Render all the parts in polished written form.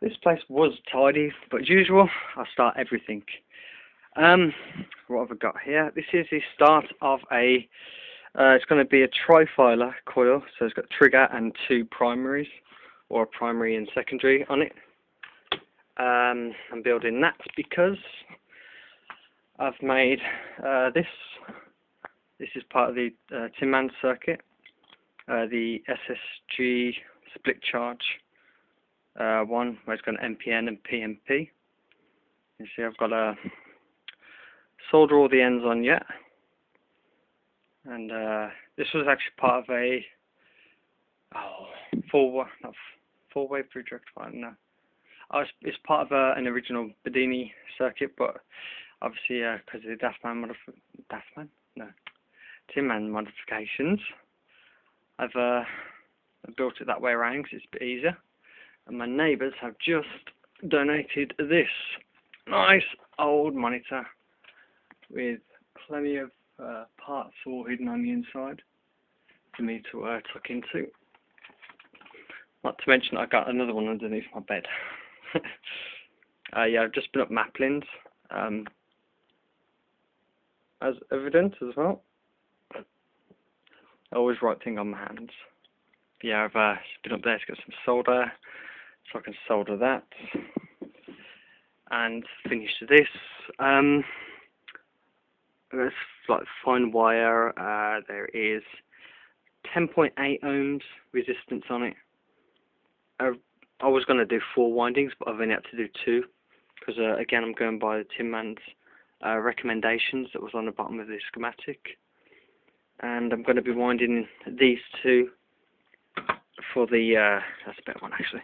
This place was tidy, but as usual, I start everything. What have I got here? This is the start of a, it's going to be a trifilar coil, so it's got trigger and two primaries, or a primary and secondary on it. I'm building that because I've made this. This is part of the Tin Man circuit, the SS-SSG split charge one, where it's got an NPN and PNP. You see I've got to solder all the ends on yet, and this was actually part of a four-way pre-direct fire. No, it's part of an original Bedini circuit, but obviously because of the Tin Man modifications, I've built it that way around because it's a bit easier. And my neighbours have just donated this nice old monitor with plenty of parts all hidden on the inside for me to tuck into. Not to mention I got another one underneath my bed. Yeah, I've just been up Maplins, as evident as well. I always right thing on my hands. Yeah, I've been up there to get some solder, so I can solder that and finish this. There's like fine wire. There is 10.8 ohms resistance on it. I was going to do 4 windings, but I've only had to do 2 because again I'm going by the Tin Man's recommendations that was on the bottom of the schematic, and I'm going to be winding these 2 for the that's a better one actually.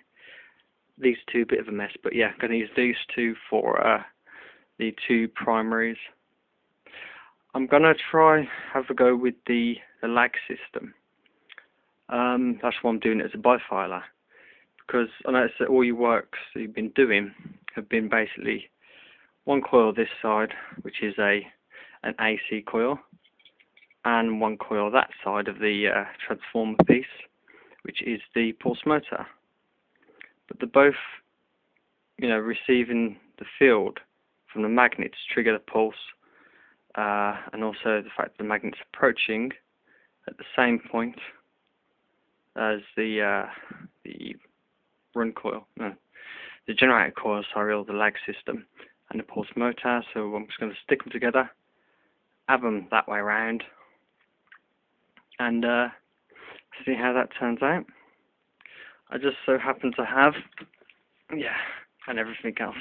These 2, bit of a mess, but yeah, I'm going to use these 2 for the 2 primaries. I'm going to try have a go with the L.A.G system. That's why I'm doing it as a bifilar, because I noticed that all your works that you've been doing have been basically one coil this side, which is an AC coil, and one coil that side of the transformer piece, which is the pulse motor. But they're both, receiving the field from the magnets to trigger the pulse, and also the fact that the magnet's approaching at the same point as the run coil, the generator coil, sorry, or the L.A.G system, and the pulse motor. So I'm just going to stick them together, have them that way around, and see how that turns out. I just so happen to have, and everything else,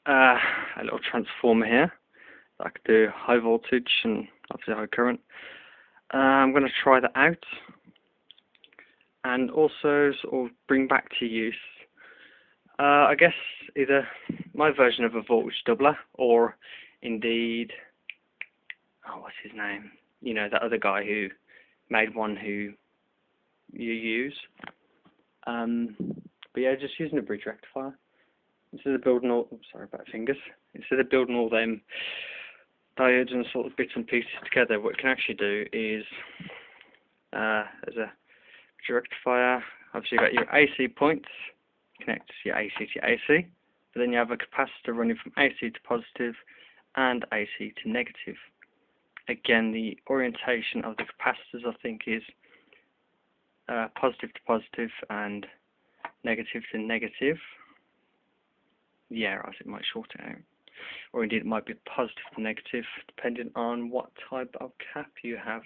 a little transformer here that I could do high voltage and obviously high current. I'm going to try that out, and also sort of bring back to use, I guess, either my version of a voltage doubler, or indeed, what's his name? That other guy who made one who you use. But yeah, just using a bridge rectifier instead of building all. Sorry about fingers. Instead of building all them diodes and sort of bits and pieces together, what you can actually do is, as a bridge rectifier, obviously you've got your AC points, connect your AC to your AC, but then you have a capacitor running from AC to positive and AC to negative. Again, the orientation of the capacitors, I think, is positive to positive and negative to negative. Yeah, right, it might short it out. Or indeed it might be positive to negative, depending on what type of cap you have.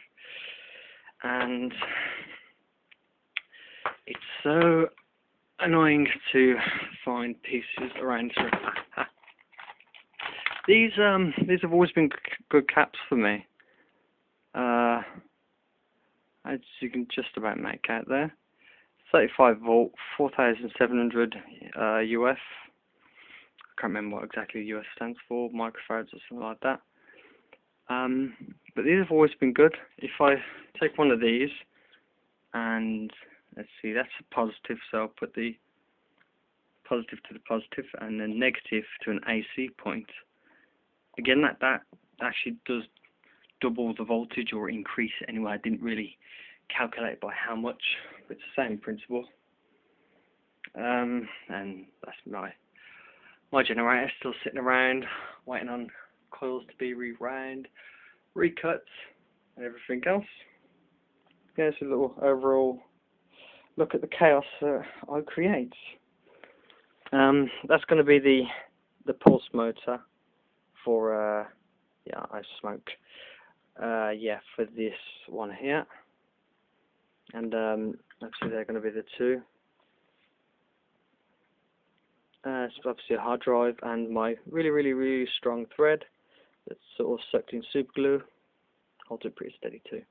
And it's so annoying to find pieces around. These have always been good caps for me. As you can just about make out there, 35 volt, 4700 UF. I can't remember what exactly UF stands for, microfarads or something like that. But these have always been good. If I take one of these, and let's see, that's a positive, so I'll put the positive to the positive and then negative to an AC point. Again, that actually does double the voltage or increase it anyway. I didn't really calculate by how much, but it's the same principle. and that's my generator still sitting around waiting on coils to be rewound, recut, and everything else. Yeah, it's a little overall look at the chaos that I create. That's going to be the pulse motor for yeah, I smoke. Yeah, for this one here, and actually they're going to be the two. It's obviously a hard drive and my really strong thread that's sort of sucked in super glue. Holds it pretty steady too.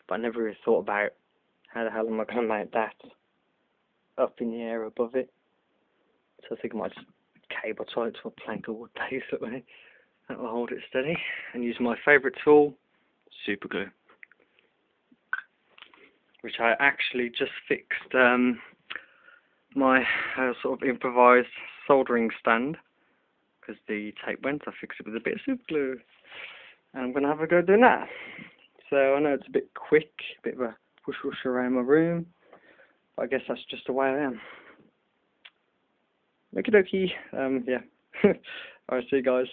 But I never really thought about how the hell am I going to mount that up in the air above it. So I think I might just cable tie it to a plank of wood basically. That will hold it steady. And use my favourite tool, super glue, which I actually just fixed my sort of improvised soldering stand, because the tape went. I fixed it with a bit of super glue, and I'm going to have a go doing that. So I know it's a bit quick, a bit of a push around my room, but I guess that's just the way I am. Okie dokie, yeah. Alright, see you guys.